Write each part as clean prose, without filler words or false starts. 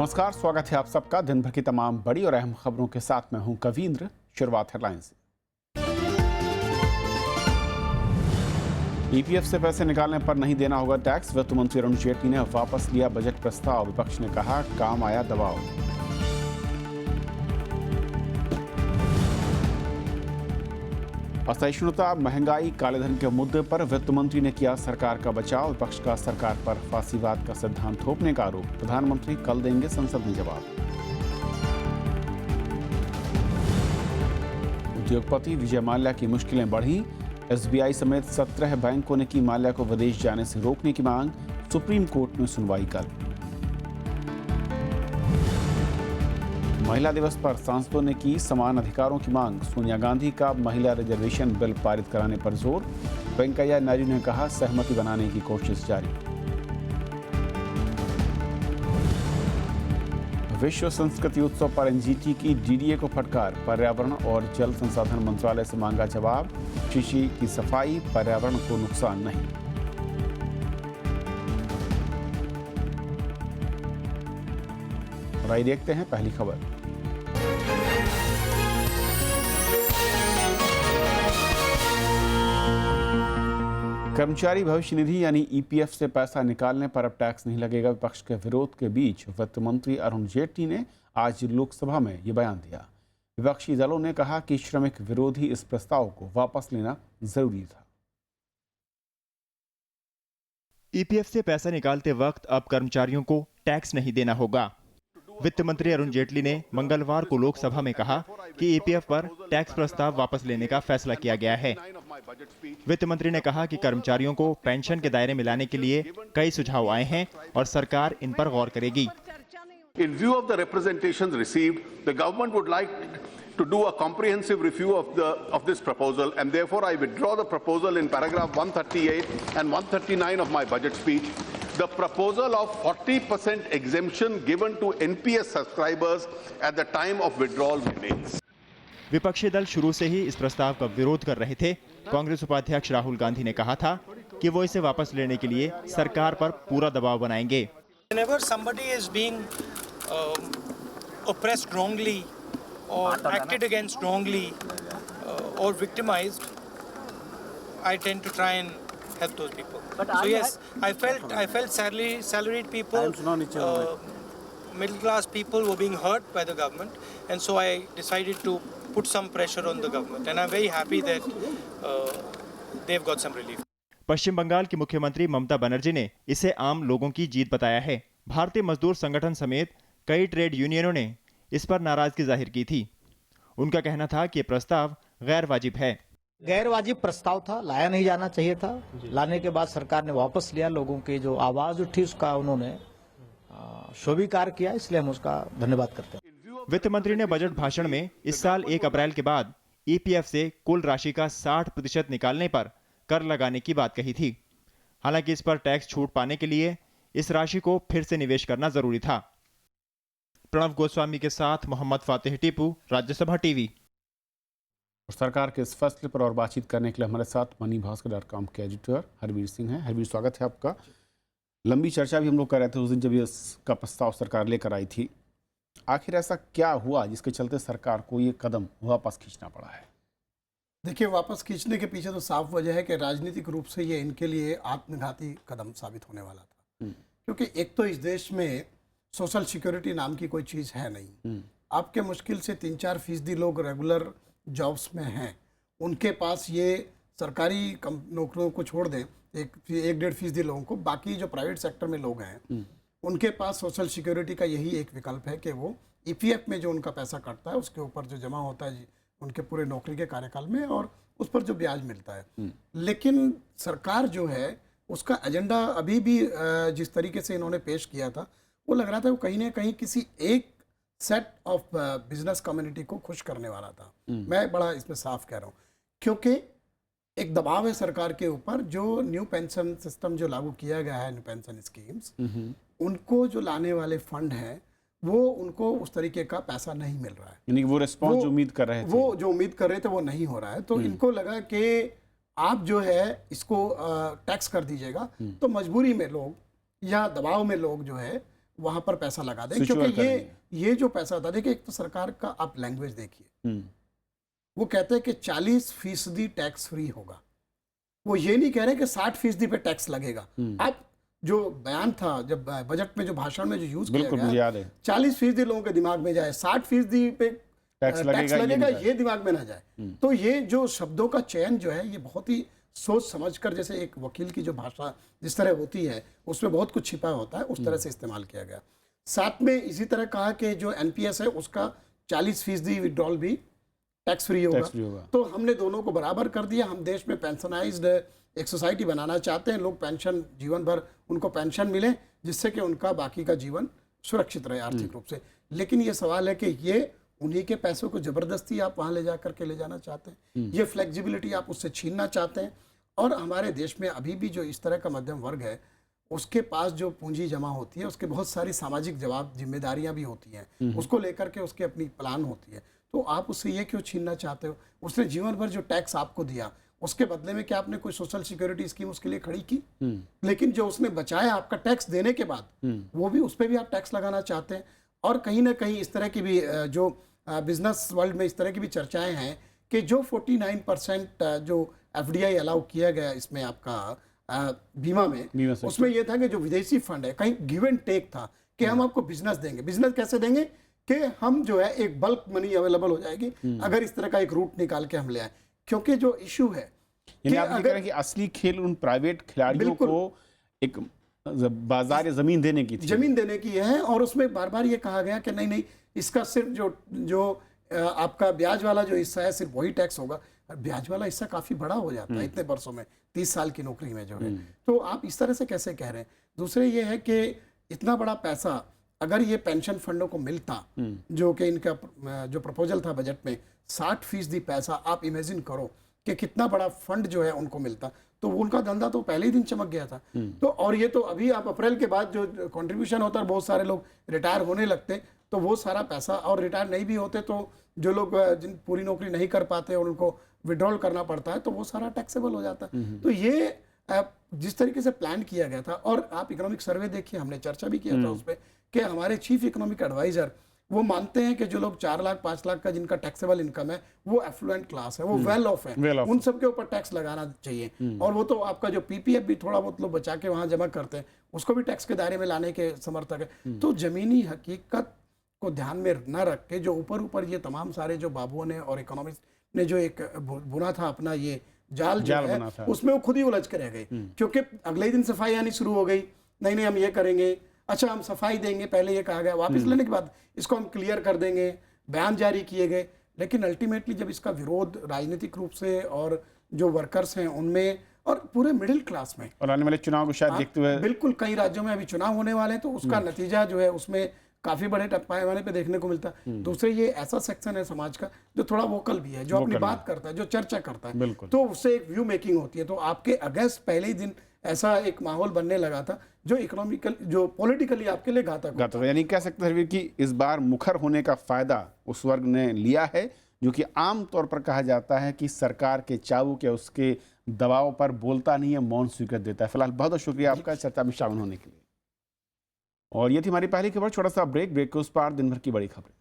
नमस्कार, स्वागत है आप सबका दिन भर की तमाम बड़ी और अहम खबरों के साथ मैं हूं कवींद्र। शुरुआत हेडलाइंस से। ईपीएफ से पैसे निकालने पर नहीं देना होगा टैक्स। वित्त मंत्री अरुण जेटली ने वापस लिया बजट प्रस्ताव। विपक्ष ने कहा काम आया दबाव। असहिष्णुता, महंगाई, कालेधन के मुद्दे पर वित्त मंत्री ने किया सरकार का बचाव। विपक्ष का सरकार पर फांसीवाद का सिद्धांत थोपने का आरोप। प्रधानमंत्री कल देंगे संसद में जवाब। उद्योगपति विजय माल्या की मुश्किलें बढ़ी। एसबीआई समेत 17 बैंकों ने की माल्या को विदेश जाने से रोकने की मांग। सुप्रीम कोर्ट में सुनवाई कल। महिला दिवस पर सांसदों ने की समान अधिकारों की मांग। सोनिया गांधी का महिला रिजर्वेशन बिल पारित कराने पर जोर। वेंकैया नायडू ने कहा सहमति बनाने की कोशिश जारी। विश्व संस्कृति उत्सव पर एनजीटी की डीडीए को फटकार। पर्यावरण और जल संसाधन मंत्रालय से मांगा जवाब। शीशी की सफाई, पर्यावरण को नुकसान नहीं। और आइए देखते हैं पहली खबर। कर्मचारी भविष्य निधि यानी ईपीएफ से पैसा निकालने पर अब टैक्स नहीं लगेगा। विपक्ष के विरोध के बीच वित्त मंत्री अरुण जेटली ने आज लोकसभा में ये बयान दिया। विपक्षी दलों ने कहा कि श्रमिक विरोधी इस प्रस्ताव को वापस लेना जरूरी था। ईपीएफ से पैसा निकालते वक्त अब कर्मचारियों को टैक्स नहीं देना होगा। वित्त मंत्री अरुण जेटली ने मंगलवार को लोकसभा में कहा कि ईपीएफ पर टैक्स प्रस्ताव वापस लेने का फैसला किया गया है। वित्त मंत्री ने कहा कि कर्मचारियों को पेंशन के दायरे में लाने के लिए कई सुझाव आए हैं और सरकार इन पर गौर करेगी। In view of the representations received, the government would like to do a comprehensive review of this proposal, and therefore I withdraw the proposal in paragraph 138 and 139 of my budget speech. The proposal of 40% exemption given to NPS subscribers at the time of withdrawal remains. विपक्षी दल शुरू से ही इस प्रस्ताव का विरोध कर रहे थे। कांग्रेस उपाध्यक्ष राहुल गांधी ने कहा था कि वो इसे वापस लेने के लिए सरकार पर पूरा दबाव बनाएंगे। Whenever somebody is being oppressed wrongly or acted against wrongly or victimized, I tend to try and help those people. So yes, I felt salaried people, middle class people were being hurt by the government, and so I decided to put some pressure on the government, and I'm very happy that they've got some relief. पश्चिम बंगाल की मुख्यमंत्री ममता बनर्जी ने इसे आम लोगों की जीत बताया है। भारतीय मजदूर संगठन समेत कई ट्रेड यूनियनों ने इस पर नाराजगी जाहिर की थी। उनका कहना था कि ये प्रस्ताव गैर वाजिब है। गैर वाजिब प्रस्ताव था, लाया नहीं जाना चाहिए था। लाने के बाद सरकार ने वापस लिया। लोगों की जो आवाज उठी उसका उन्होंने स्वीकार किया, इसलिए हम उसका धन्यवाद करते हैं। वित्त मंत्री ने बजट भाषण में इस साल 1 अप्रैल के बाद ईपीएफ से कुल राशि का 60% निकालने पर कर लगाने की बात कही थी। हालांकि इस पर टैक्स छूट पाने के लिए इस राशि को फिर से निवेश करना जरूरी था। प्रणव गोस्वामी के साथ मोहम्मद फातिह टीपू, राज्यसभा टीवी। सरकार के इस फैसले पर और बातचीत करने के लिए हमारे साथ moneybhasकर.com के एडिटर हरवीर सिंह हैं। हरवीर, स्वागत है आपका। लंबी चर्चा भी हम लोग कर रहे थे उस दिन जब इसका प्रस्ताव सरकार लेकर आई थी। आखिर ऐसा क्या हुआ जिसके चलते सरकार को ये कदम वापस खींचना पड़ा है? देखिए, वापस खींचने के पीछे तो साफ वजह है कि राजनीतिक रूप से ये इनके लिए आत्मघाती कदम साबित होने वाला था। क्योंकि एक तो इस देश में सोशल सिक्योरिटी नाम की कोई चीज़ है नहीं। आपके मुश्किल से 3-4% लोग रेगुलर जॉब्स में हैं। उनके पास ये सरकारी नौकरियों को छोड़ दें 1-1.5% लोगों को, बाकी जो प्राइवेट सेक्टर में लोग हैं उनके पास सोशल सिक्योरिटी का यही एक विकल्प है कि वो ईपीएफ में जो उनका पैसा कटता है उसके ऊपर जो जमा होता है उनके पूरे नौकरी के कार्यकाल में, और उस पर जो ब्याज मिलता है। लेकिन सरकार जो है उसका एजेंडा अभी भी जिस तरीके से इन्होंने पेश किया था वो लग रहा था वो कहीं ना कहीं किसी एक सेट ऑफ बिजनेस कम्युनिटी को खुश करने वाला था। मैं बड़ा इसमें साफ कह रहा हूँ, क्योंकि एक दबाव है सरकार के ऊपर। जो न्यू पेंशन सिस्टम जो लागू किया गया है, न्यू पेंशन स्कीम्स, उनको जो लाने वाले फंड हैं वो उनको उस तरीके का पैसा नहीं मिल रहा है। यानी वो रिस्पॉन्स जो उम्मीद कर रहे थे, वो जो उम्मीद कर रहे थे वो नहीं हो रहा है। तो इनको लगा कि आप जो है इसको टैक्स कर दीजिएगा, तो मजबूरी में लोग या दबाव में लोग जो है वहां पर पैसा लगा दें, Switch over क्योंकि करेंगे। ये जो पैसा था, देखिए एक तो सरकार का आप लैंग्वेज देखिए, हम्म, वो कहते हैं कि 40% टैक्स फ्री होगा। वो ये नहीं कह रहे कि 60% पे टैक्स लगेगा। अब जो बयान था, जब बजट में जो भाषण में जो यूज किया बिल्कुल मुझे गया, याद है। 40% लोगों के दिमाग में जाए, 60% पे टैक्स टैक्स लगेगा, लगेगा, ये ये दिमाग में ना जाए। तो ये जो शब्दों का चयन जो है, ये बहुत ही सोच समझकर, जैसे एक वकील की जो भाषा जिस तरह होती है उसमें बहुत कुछ छिपा होता है, उस तरह से इस्तेमाल किया गया। साथ में इसी तरह कहा कि जो एनपीएस है उसका 40% विड्रॉल भी टैक्स फ्री टैक्स फ्री होगा। होगा। तो हमने दोनों को बराबर कर दिया। हम देश में पेंशनाइज्ड एक सोसाइटी बनाना चाहते हैं, लोग पेंशन जीवन भर उनको पेंशन मिले, जिससे कि उनका बाकी का जीवन सुरक्षित रहे आर्थिक रूप से। लेकिन ये सवाल है कि ये उन्हीं के पैसों को जबरदस्ती आप वहां ले जा करके ले जाना चाहते हैं, ये फ्लेक्सिबिलिटी आप उससे छीनना चाहते हैं। और हमारे देश में अभी भी जो इस तरह का मध्यम वर्ग है, उसके पास जो पूंजी जमा होती है, उसके बहुत सारी सामाजिक जिम्मेदारियां भी होती हैं, उसको लेकर के उसकी अपनी प्लान होती है। तो आप उससे ये क्यों छीनना चाहते हो? उसने जीवन भर जो टैक्स आपको दिया, उसके बदले में क्या आपने कोई सोशल सिक्योरिटी स्कीम उसके लिए खड़ी की? लेकिन जो उसने बचाया आपका टैक्स देने के बाद, वो भी, उस पर भी आप टैक्स लगाना चाहते हैं। और कहीं ना कहीं इस तरह की भी जो बिजनेस वर्ल्ड में इस तरह की भी चर्चाएं हैं कि जो 49% जो एफडीआई अलाउ किया गया इसमें आपका बीमा में, उसमें यह था कि जो विदेशी फंड है, कहीं गिव एंड टेक था कि हम आपको बिजनेस देंगे। बिजनेस कैसे देंगे? कि हम जो है एक बल्क मनी अवेलेबल हो जाएगी अगर इस तरह का एक रूट निकाल के हम ले आए। क्योंकि जो इशू है यानी आप ये कह रहे हैं कि असली खेल उन प्राइवेट खिलाड़ियों को एक बाजार या जमीन देने की थी, जमीन देने की है। और उसमें बार बार ये कहा गया कि नहीं, इसका सिर्फ जो आपका ब्याज वाला जो हिस्सा है, सिर्फ वही टैक्स होगा। ब्याज वाला हिस्सा काफी बड़ा हो जाता है इतने वर्षों में, 30 साल की नौकरी में जो है। तो आप इस तरह से कैसे कह रहे हैं? दूसरे ये है कि इतना बड़ा पैसा अगर ये पेंशन फंडों को मिलता, जो कि इनका जो प्रपोजल था बजट में, 60% पैसा, आप इमेजिन करो कि कितना बड़ा फंड जो है उनको मिलता, तो उनका धंधा तो पहले ही दिन चमक गया था। तो और ये तो अभी आप अप्रैल के बाद जो कंट्रीब्यूशन होता है, बहुत सारे लोग रिटायर होने लगते, तो वो सारा पैसा, और रिटायर नहीं भी होते तो जो लोग जिन पूरी नौकरी नहीं कर पाते और उनको विड्रॉल करना पड़ता है, तो वो सारा टैक्सेबल हो जाता है। तो ये जिस तरीके से प्लान किया गया था, और आप इकोनॉमिक सर्वे देखिए, हमने चर्चा भी किया था उस पर, कि हमारे चीफ इकोनॉमिक एडवाइजर वो मानते हैं कि जो लोग 4 लाख 5 लाख का जिनका टैक्सेबल इनकम है, वो एफ्लुएंट क्लास है, वो वेल ऑफ है, उन सब के ऊपर टैक्स लगाना चाहिए। और वो तो आपका जो पीपीएफ भी थोड़ा बहुत लोग बचा के वहां जमा करते हैं, उसको भी टैक्स के दायरे में लाने के समर्थक है। तो जमीनी हकीकत को ध्यान में न रख के जो ऊपर ये तमाम सारे जो बाबुओं ने और इकोनॉमिस्ट ने जो एक बुना था अपना ये जाल जो है, उसमें वो खुद ही उलझ के रह गए। क्योंकि अगले ही दिन सफाई आनी शुरू हो गई, नहीं हम ये करेंगे, अच्छा हम सफाई देंगे, पहले ये कहा गया, वापस लेने के बाद इसको हम क्लियर कर देंगे, बयान जारी किए गए। लेकिन अल्टीमेटली जब इसका विरोध राजनीतिक रूप से और जो वर्कर्स हैं उनमें और पूरे मिडिल क्लास में, और आने वाले चुनाव को शायद देखते हुए, बिल्कुल कई राज्यों में अभी चुनाव होने वाले हैं, तो उसका नतीजा जो है उसमें काफी बड़े पैमाने पे देखने को मिलता है। दूसरे ये ऐसा सेक्शन है समाज का जो थोड़ा वोकल भी है, जो अपनी बात करता है, जो चर्चा करता है, तो उससे एक व्यू मेकिंग होती है। तो आपके अगेंस्ट पहले ही दिन ऐसा एक माहौल बनने लगा था जो इकोनॉमिकल, जो पॉलिटिकली आपके लिए घातक है। यानी कह सकते हैं कि इस बार मुखर होने का फायदा उस वर्ग ने लिया है जो कि आम तौर पर कहा जाता है कि सरकार के चाबुक या उसके दबाव पर बोलता नहीं है, मौन स्वीकृत देता है। फिलहाल बहुत बहुत शुक्रिया आपका चर्चा में शामिल होने के लिए। और ये थी हमारी पहली खबर। छोटा सा ब्रेक के उस पार दिन भर की बड़ी खबरें।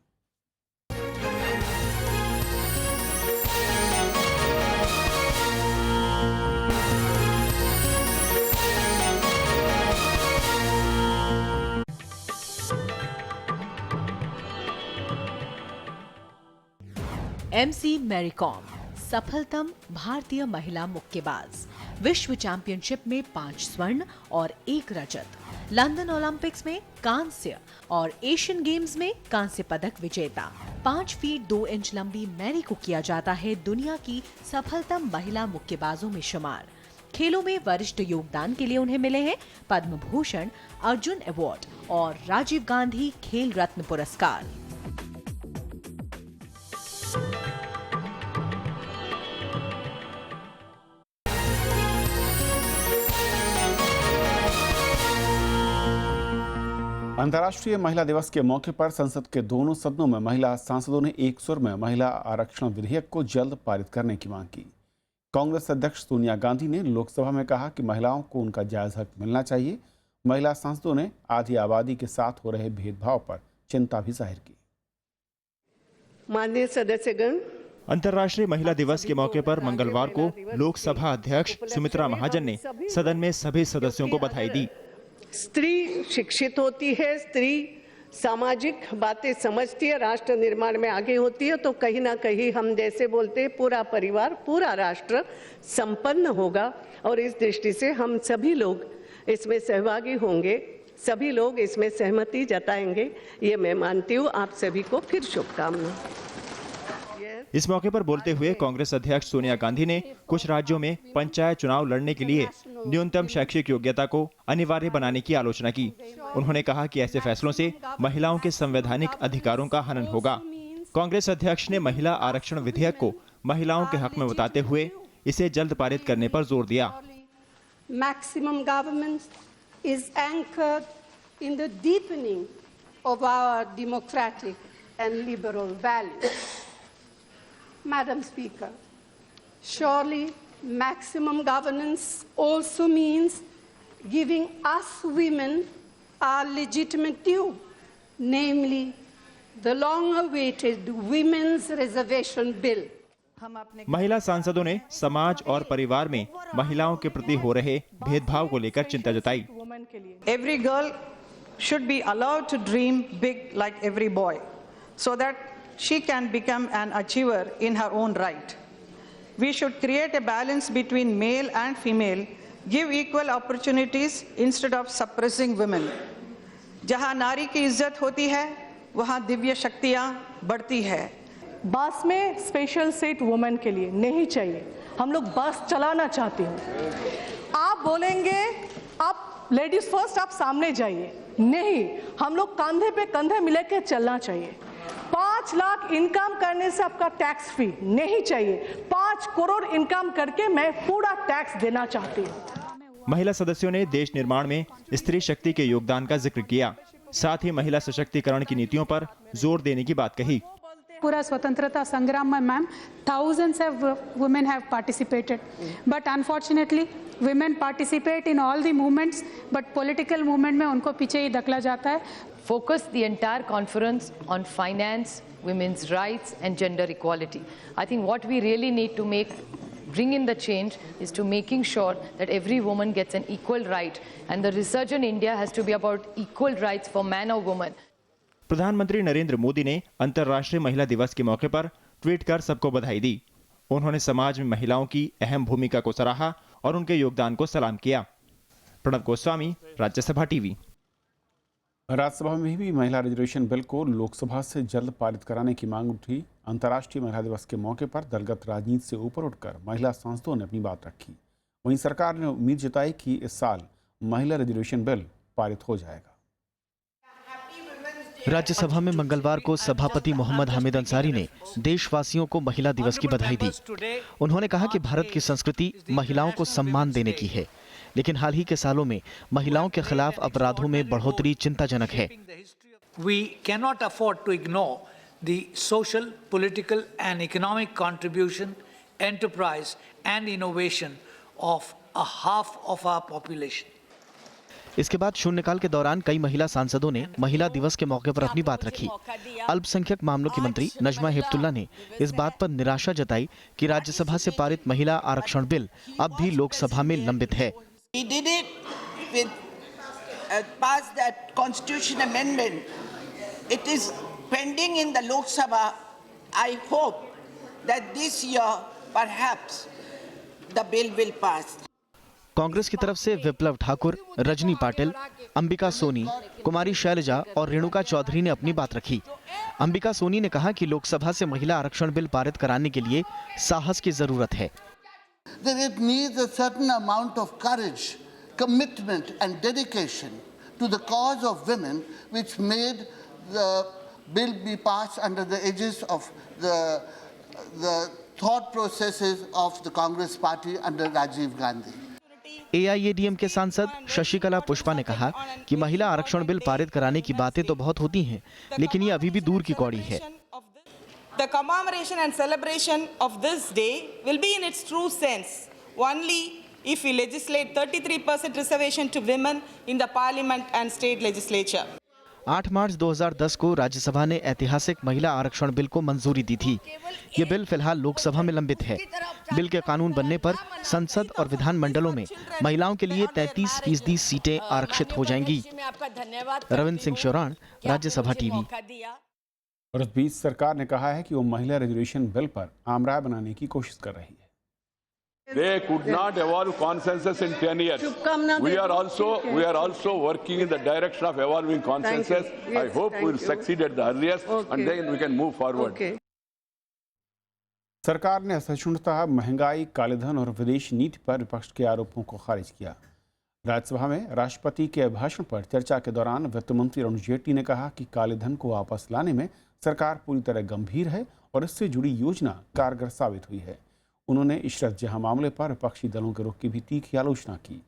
MC मैरी कॉम सफलतम भारतीय महिला मुक्केबाज, विश्व चैंपियनशिप में 5 स्वर्ण और 1 रजत, लंदन ओलंपिक्स में कांस्य और एशियन गेम्स में कांस्य पदक विजेता। 5 फीट 2 इंच लंबी मैरी को किया जाता है दुनिया की सफलतम महिला मुक्केबाजों में शुमार। खेलों में वरिष्ठ योगदान के लिए उन्हें मिले हैं पद्म भूषण, अर्जुन अवार्ड और राजीव गांधी खेल रत्न पुरस्कार। अंतर्राष्ट्रीय महिला दिवस के मौके पर संसद के दोनों सदनों में महिला सांसदों ने एक सुर में महिला आरक्षण विधेयक को जल्द पारित करने की मांग की। कांग्रेस अध्यक्ष सोनिया गांधी ने लोकसभा में कहा कि महिलाओं को उनका जायज हक मिलना चाहिए महिला सांसदों ने आधी आबादी के साथ हो रहे भेदभाव पर चिंता भी जाहिर की। माननीय सदस्यगण, अंतर्राष्ट्रीय महिला दिवस के मौके पर मंगलवार को लोकसभा अध्यक्ष सुमित्रा महाजन ने सदन में सभी सदस्यों को बधाई दी। स्त्री शिक्षित होती है, स्त्री सामाजिक बातें समझती है, राष्ट्र निर्माण में आगे होती है, तो कहीं ना कहीं हम जैसे बोलते हैं पूरा परिवार, पूरा राष्ट्र संपन्न होगा। और इस दृष्टि से हम सभी लोग इसमें सहभागी होंगे, सभी लोग इसमें सहमति जताएंगे, ये मैं मानती हूँ। आप सभी को फिर शुभकामनाएं। इस मौके पर बोलते हुए कांग्रेस अध्यक्ष सोनिया गांधी ने कुछ राज्यों में पंचायत चुनाव लड़ने के लिए न्यूनतम शैक्षिक योग्यता को अनिवार्य बनाने की आलोचना की। उन्होंने कहा कि ऐसे फैसलों से महिलाओं के संवैधानिक अधिकारों का हनन होगा। कांग्रेस अध्यक्ष ने महिला आरक्षण विधेयक को महिलाओं के हक में बताते हुए इसे जल्द पारित करने पर जोर दिया। Maximum government is anchored in the deepening of our democratic and liberal values. Madam Speaker, surely maximum governance also means giving us women our legitimate due, namely the long-awaited Women's Reservation Bill. महिला सांसदों ने समाज और परिवार में महिलाओं के प्रति हो रहे भेदभाव को लेकर चिंता जताई। Every girl should be allowed to dream big like every boy, so that she can become an achiever in her own right. We should create a balance between male and female, give equal opportunities instead of suppressing women. जहाँ नारी की इज्जत होती है, वहाँ दिव्य शक्तियाँ बढ़ती है। बस में स्पेशल सीट वुमेन के लिए नहीं चाहिए। हम लोग बस चलाना चाहते हैं। आप बोलेंगे आप लेडीज फर्स्ट, आप सामने जाइए। नहीं, हम लोग कंधे पे कंधे मिला के चलना चाहिए। 5 लाख इनकम करने से आपका टैक्स फ्री नहीं चाहिए। 5 करोड़ इनकम करके मैं पूरा टैक्स देना चाहती हूँ। महिला सदस्यों ने देश निर्माण में स्त्री शक्ति के योगदान का जिक्र किया। साथ ही महिला सशक्तिकरण की नीतियों पर जोर देने की बात कही। पूरा स्वतंत्रता संग्राम में ma'am thousands of women have participated, but unfortunately women participate in all the movements, but political movement में उनको पीछे ही धकेला जाता है। Focus the entire conference on finance, women's rights and gender equality. I think what we really need to bring in the change is to making sure that every woman gets an equal right, and the research in India has to be about equal rights for man or woman. प्रधानमंत्री नरेंद्र मोदी ने अंतर्राष्ट्रीय महिला दिवस के मौके पर tweet कर सबको बधाई दी। उन्होंने समाज में महिलाओं की अहम भूमिका को सराहा और उनके योगदान को सलाम किया। प्रणब गोस्वामी, राज्यसभा टीवी। राज्यसभा में भी महिला रिजर्वेशन बिल को लोकसभा से जल्द पारित कराने की मांग उठी। अंतर्राष्ट्रीय महिला दिवस के मौके पर दलगत राजनीति से ऊपर उठकर महिला सांसदों ने अपनी बात रखी। वहीं सरकार ने उम्मीद जताई कि इस साल महिला रिजर्वेशन बिल पारित हो जाएगा। राज्यसभा में मंगलवार को सभापति मोहम्मद हामिद अंसारी ने देशवासियों को महिला दिवस की बधाई दी। उन्होंने कहा कि भारत की संस्कृति महिलाओं को सम्मान देने की है, लेकिन हाल ही के सालों में महिलाओं के खिलाफ अपराधों में बढ़ोतरी चिंताजनक है। We cannot afford to ignore the social, political and economic contribution, enterprise and innovation of a half of our population. इसके बाद शून्यकाल के दौरान कई महिला सांसदों ने महिला दिवस के मौके पर अपनी बात रखी। अल्पसंख्यक मामलों की मंत्री नजमा हेपतुल्ला ने इस बात पर निराशा जताई कि राज्यसभा से पारित महिला आरक्षण बिल अब भी लोकसभा में लंबित है। We did it with pass that constitution amendment. It is pending in the Lok Sabha. I hope that this year perhaps the bill will pass. Congress की तरफ से विप्लव ठाकुर, रजनी पाटिल, अंबिका सोनी, कुमारी शैलजा और रेणुका चौधरी ने अपनी बात रखी। अंबिका सोनी ने कहा कि लोकसभा से महिला आरक्षण बिल पारित कराने के लिए साहस की जरूरत है। It needs a certain amount of courage, commitment and dedication to the cause of women, which made the bill be passed under the aegis of the thought processes of the Congress party under Rajiv Gandhi. AIADM के सांसद शशिकला पुष्पा ने कहा कि महिला आरक्षण bill पारित कराने की बातें तो बहुत होती हैं, लेकिन ये अभी भी दूर की कौड़ी है। The commemoration and celebration of this day will be in its true sense only if we legislate 33% reservation to women in the parliament and state legislature. 8 मार्च 2010 को राज्यसभा ने ऐतिहासिक महिला आरक्षण बिल को मंजूरी दी थी। ये बिल फिलहाल लोकसभा में लंबित है। बिल के कानून बनने पर संसद और विधान मंडलों में महिलाओं के लिए 33% सीटें आरक्षित हो जाएंगी। रविंद्र सिंह शौरान, राज्यसभा टीवी। और इस बीच सरकार ने कहा है कि वो महिला रिजर्वेशन बिल पर आम राय बनाने की कोशिश कर रही है। They could not evolve consensus in 10 years. We are also working in the direction of evolving consensus. I hope we will succeed at the earliest, and then we can move forward. सरकार ने असहिष्णुता, महंगाई, कालेधन और विदेश नीति पर विपक्ष के आरोपों को खारिज किया। राज्यसभा में राष्ट्रपति के अभिभाषण पर चर्चा के दौरान वित्त मंत्री अरुण जेटली ने कहा कि कालेधन को वापस लाने में सरकार पूरी तरह गंभीर है और इससे जुड़ी योजना कारगर साबित हुई है। उन्होंने इशरत जहां मामले पर विपक्षी दलों के रुख की भी तीखी आलोचना की।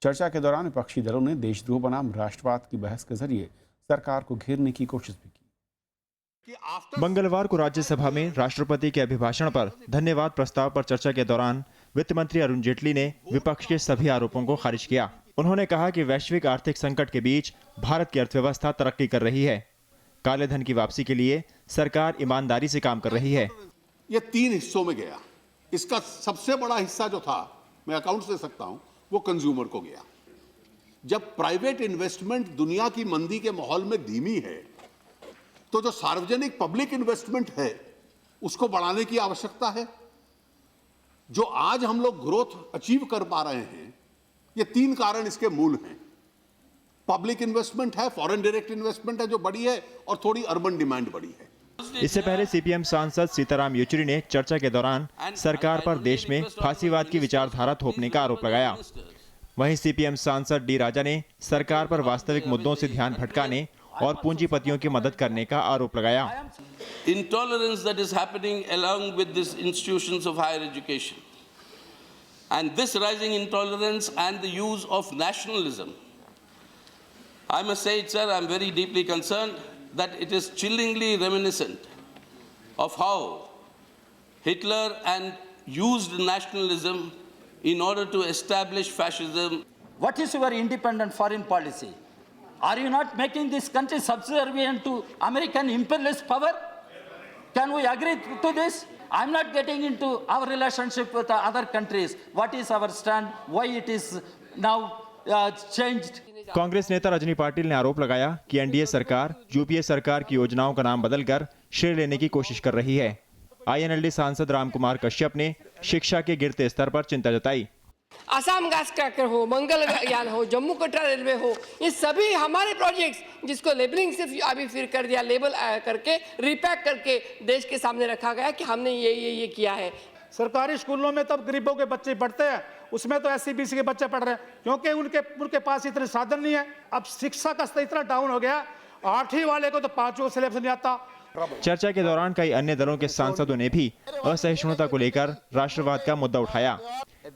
चर्चा के दौरान विपक्षी दलों ने देशद्रोह बनाम राष्ट्रवाद की बहस के जरिए सरकार को घेरने की कोशिश भी की। मंगलवार को राज्यसभा में राष्ट्रपति के अभिभाषण पर धन्यवाद प्रस्ताव पर चर्चा के दौरान वित्त मंत्री अरुण जेटली ने विपक्ष के सभी आरोपों को खारिज किया। उन्होंने कहा कि वैश्विक आर्थिक संकट के बीच भारत की अर्थव्यवस्था तरक्की कर रही है। काले धन की वापसी के लिए सरकार ईमानदारी से काम कर रही है। ये 3 हिस्सों में गया। इसका सबसे बड़ा हिस्सा जो था, मैं अकाउंट्स दे सकता हूं, वो कंज्यूमर को गया। जब प्राइवेट इन्वेस्टमेंट दुनिया की मंदी के माहौल में धीमी है, तो जो सार्वजनिक पब्लिक इन्वेस्टमेंट है उसको बढ़ाने की आवश्यकता है। जो आज हम लोग ग्रोथ अचीव कर पा रहे हैं, ये 3 कारण इसके मूल हैं। पब्लिक इन्वेस्टमेंट है, फॉरेन डायरेक्ट इन्वेस्टमेंट है जो बढ़ी है, और थोड़ी अर्बन डिमांड बढ़ी है। इससे पहले सीपीएम सांसद सीताराम येचुरी ने चर्चा के दौरान सरकार पर देश में फांसीवाद की विचारधारा थोपने का आरोप लगाया। वहीं सीपीएम सांसद डी राजा ने सरकार पर वास्तविक मुद्दों से ध्यान भटकाने और पूंजीपतियों की मदद करने का आरोप लगाया। Intolerance that is happening along with these institutions of higher education, and this rising intolerance and the use of nationalism, I must say it, sir, I'm very deeply concerned that it is chillingly reminiscent of how Hitler and used nationalism in order to establish fascism. What is your independent foreign policy? Are you not making this country subservient to American imperialist power? Can we agree to this? I'm not getting into our relationship with other countries. What is our stand? Why it is now changed? Congress नेता रजनी पाटिल ने आरोप लगाया कि NDA सरकार UPA सरकार की योजनाओं का नाम बदलकर श्रेय लेने की कोशिश कर रही है। आईएनएलडी सांसद रामकुमार कश्यप ने शिक्षा के गिरते स्तर पर चिंता जताई। आसाम गैस क्रैकर हो, मंगलयान हो, जम्मू कटरा रेलवे हो, ये सभी हमारे प्रोजेक्ट्स जिसको लेबलिंग सिर्फ अभी फिर कर दिया, लेबल करके रिपैक करके देश के सामने रखा गया कि हमने ये किया है। सरकारी स्कूलों में तब गरीबों के बच्चे पढ़ते हैं, उसमें तो एससीबीसी के बच्चे पढ़ रहे हैं क्योंकि उनके पास इतने साधन नहीं है। अब शिक्षा का स्तर इतना डाउन हो गया, 8वीं वाले को तो 5वां सिलेबस नहीं आता। चर्चा के दौरान कई अन्य दलों के सांसदों ने भी असहिष्णुता को लेकर राष्ट्रवाद का मुद्दा उठाया।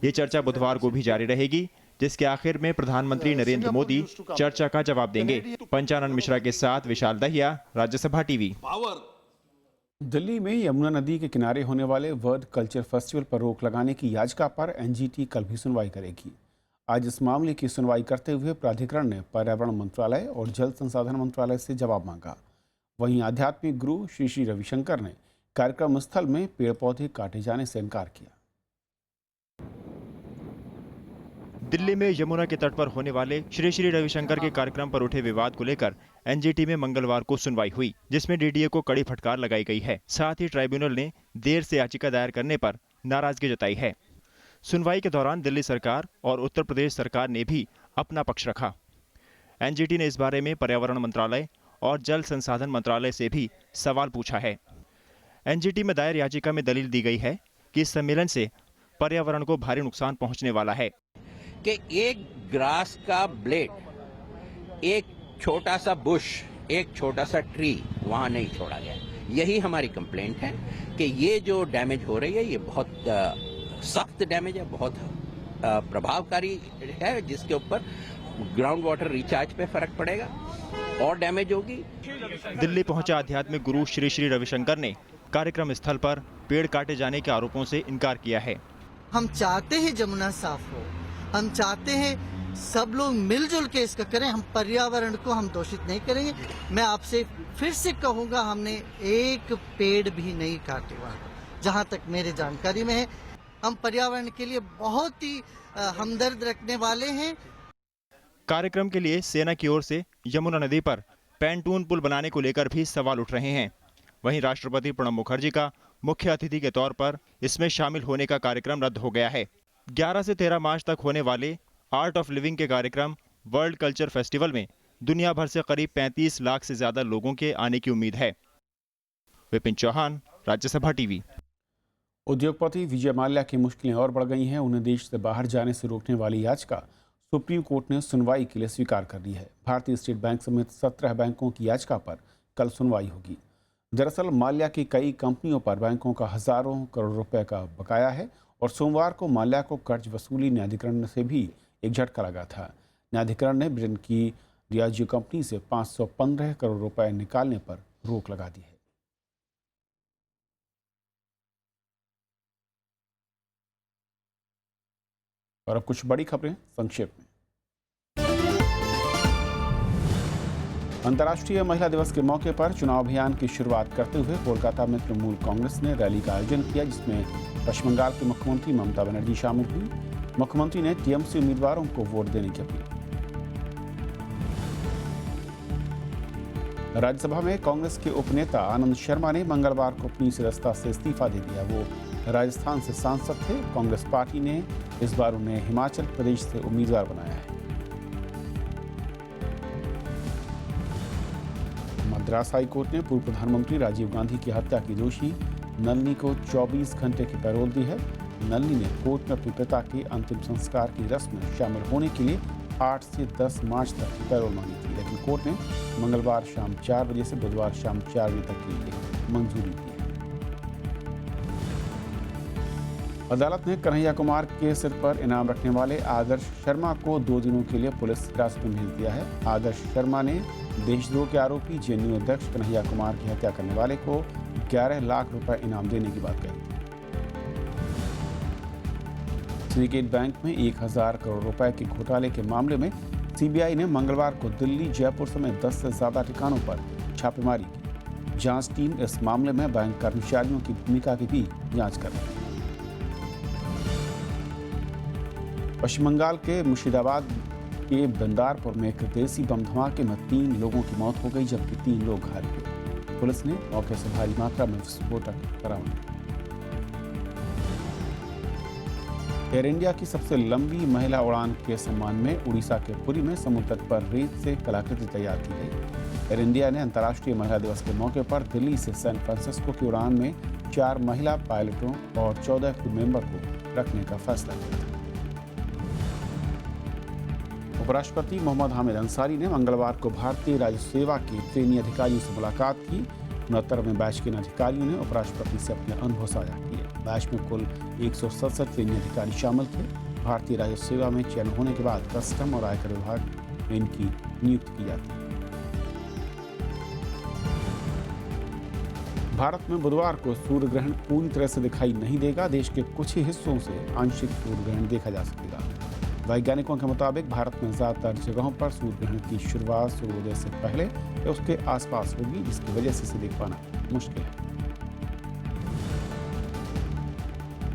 ये चर्चा बुधवार को भी जारी रहेगी, जिसके आखिर में प्रधानमंत्री नरेंद्र मोदी चर्चा का जवाब देंगे। पंचानन मिश्रा के साथ विशाल दहिया, राज्यसभा टीवी। दिल्ली में यमुना नदी के किनारे होने वाले वर्ल्ड कल्चर फेस्टिवल पर रोक लगाने की याचिका पर एनजीटी कल भी सुनवाई करेगी। आज इस मामले की सुनवाई करते हुए प्राधिकरण ने पर्यावरण मंत्रालय और जल संसाधन मंत्रालय से जवाब मांगा। वहीं आध्यात्मिक गुरु श्री श्री रविशंकर ने कार्यक्रम स्थल में पेड़ पौधे काटे जाने से इनकार किया। दिल्ली में यमुना के तट पर होने वाले श्री श्री रविशंकर के कार्यक्रम पर उठे विवाद को लेकर एनजीटी में मंगलवार को सुनवाई हुई, जिसमें डीडीए को कड़ी फटकार लगाई गई है। साथ ही ट्राइब्यूनल ने देर से याचिका दायर करने पर नाराजगी जताई है। सुनवाई के दौरान दिल्ली सरकार और उत्तर प्रदेश सरकार ने भी अपना पक्ष रखा। एनजीटी ने इस बारे में पर्यावरण मंत्रालय और जल संसाधन मंत्रालय से भी सवाल पूछा है। एनजीटी में दायर याचिका में दलील दी गई है कि इस सम्मेलन से पर्यावरण को भारी नुकसान पहुंचने वाला है कि एक ग्रास का ब्लेड, एक छोटा सा बुश, एक छोटा सा ट्री वहां नहीं छोड़ा गया। यही हमारी कंप्लेंट है कि ये जो डैमेज हो रही है ये बहुत सख्त डैमेज है, बहुत प्रभावकारी है, जिसके ऊपर ग्राउंड वाटर रिचार्ज पे फर्क पड़ेगा और डैमेज होगी। दिल्ली पहुंचा आध्यात्मिक गुरु श्री श्री रविशंकर ने कार्यक्रम स्थल पर पेड़ काटे जाने के आरोपों से इनकार किया है। हम चाहते हैं जमुना साफ हो, हम चाहते हैं सब लोग मिलजुल के इसका करें, हम पर्यावरण को हम दोषित नहीं करेंगे। मैं आपसे फिर से कहूँगा, हमने एक पेड़ भी नहीं काटे हुआ, जहाँ तक मेरी जानकारी में है। हम पर्यावरण के लिए बहुत ही हमदर्द रखने वाले हैं। कार्यक्रम के लिए सेना की ओर से यमुना नदी पर पैंटून पुल बनाने को लेकर भी सवाल उठ रहे हैं। वहीं राष्ट्रपति प्रणब मुखर्जी का मुख्य अतिथि के तौर पर इसमें शामिल होने का कार्यक्रम रद्द हो गया है। 11 से 13 मार्च तक होने वाले आर्ट ऑफ लिविंग के कार्यक्रम वर्ल्ड कल्चर फेस्टिवल में दुनिया भर से करीब 35 लाख से ज्यादा लोगों के आने की उम्मीद है। विपिन चौहान, राज्यसभा टीवी। उद्योगपति विजय माल्या की मुश्किलें और बढ़ गई हैं। उन्हें देश से बाहर जाने से रोकने वाली याचिका सुप्रीम कोर्ट ने सुनवाई के लिए स्वीकार कर ली है। भारतीय स्टेट बैंक समेत 17 बैंकों की याचिका पर कल सुनवाई होगी। दरअसल माल्या की कई कंपनियों पर बैंकों का हजारों करोड़ रुपए का बकाया है और सोमवार को माल्या को कर्ज वसूली न्यायाधिकरण से भी एक झटका लगा था। न्यायाधिकरण ने ब्रिटेन की डियाजियो कंपनी से 515 करोड़ रुपए निकालने पर रोक लगा दी है। और अब कुछ बड़ी खबरें संक्षेप में। अंतर्राष्ट्रीय महिला दिवस के मौके पर चुनाव अभियान की शुरुआत करते हुए कोलकाता में तृणमूल कांग्रेस ने रैली का आयोजन किया, जिसमें पश्चिम बंगाल की मुख्यमंत्री ममता बनर्जी शामिल हुई। मुख्यमंत्री ने टीएमसी उम्मीदवारों को वोट देने की अपील। राज्यसभा में कांग्रेस के उपनेता आनंद शर्मा ने मंगलवार को अपनी सदस्यता से इस्तीफा दे दिया। वो राजस्थान से सांसद थे। कांग्रेस पार्टी ने इस बार उन्हें हिमाचल प्रदेश से उम्मीदवार बनाया है। मद्रास हाई कोर्ट ने पूर्व प्रधानमंत्री राजीव गांधी की हत्या की दोषी नलिनी को 24 घंटे की पैरोल दी है। नलिनी ने कोर्ट में अपने पिता के अंतिम संस्कार की रस्म में शामिल होने के लिए 8 से 10 मार्च तक की पैरोल मांगी थी, लेकिन कोर्ट ने मंगलवार शाम 4 बजे से बुधवार शाम 4 बजे तक के लिए मंजूरी दी है। अदालत ने कन्हैया कुमार के सिर पर इनाम रखने वाले आदर्श शर्मा को 2 दिनों के लिए पुलिस हिरासत में भेज दिया है। आदर्श शर्मा ने देशद्रोह के आरोपी जेएनयू अध्यक्ष कन्हैया कुमार की हत्या करने वाले को 11 लाख रुपए इनाम देने की बात कही। सिंडिकेट बैंक में 1000 करोड़ रुपए के घोटाले के मामले में सीबीआई ने मंगलवार को दिल्ली, जयपुर समेत 10 से ज्यादा ठिकानों पर छापेमारी की। जांच टीम इस मामले में बैंक कर्मचारियों की भूमिका की भी जांच कर रही है। पश्चिम बंगाल के मुर्शिदाबाद के बंदारपुर में एक देसी बम धमाके में 3 लोगों की मौत हो गई, जबकि 3 लोग घायल हुए। पुलिस ने मौके से भारी मात्रा में विस्फोटक बरामद। एयर इंडिया की सबसे लंबी महिला उड़ान के सम्मान में उड़ीसा के पुरी में समुद्र तट पर रेत से कलाकृति तैयार की गई। एयर इंडिया ने अंतर्राष्ट्रीय महिला दिवस के मौके पर दिल्ली से सैन फ्रांसिस्को की उड़ान में 4 महिला पायलटों और 14 क्रू मेंबर को रखने का फैसला किया था। उपराष्ट्रपति मोहम्मद हामिद अंसारी ने मंगलवार को भारतीय राजस्व सेवा के ट्रेनी अधिकारियों से मुलाकात की। 69वें बैच के इन अधिकारियों ने उपराष्ट्रपति से अपने अनुभव साझा किए। बैच में कुल 167 ट्रेनी अधिकारी शामिल थे। भारतीय राजस्व सेवा में चयन होने के बाद कस्टम और आयकर विभाग में इनकी नियुक्ति की जाती है। भारत में बुधवार को सूर्य ग्रहण पूरी तरह से दिखाई नहीं देगा। देश के कुछ ही हिस्सों से आंशिक सूर्य ग्रहण देखा जा सकेगा। वैज्ञानिकों के मुताबिक भारत में ज्यादातर जगहों पर सूर्य ग्रहण की शुरुआत सूर्योदय से पहले या उसके आसपास होगी, जिसकी वजह से इसे देख पाना मुश्किल है।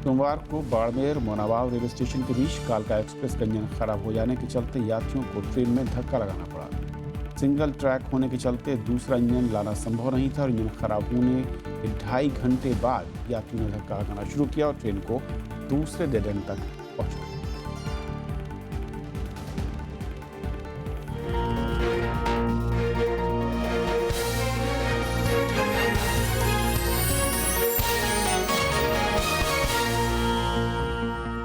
सोमवार को बाड़मेर मोनाबाव रेलवे स्टेशन के बीच कालका एक्सप्रेस का इंजन खराब हो जाने के चलते यात्रियों को ट्रेन में धक्का लगाना पड़ा। सिंगल ट्रैक होने के चलते दूसरा इंजन लाना संभव नहीं था और इंजन खराब होने के 2.5 घंटे बाद यात्रियों ने धक्का लगाना शुरू किया और ट्रेन को दूसरे डेड एंड तक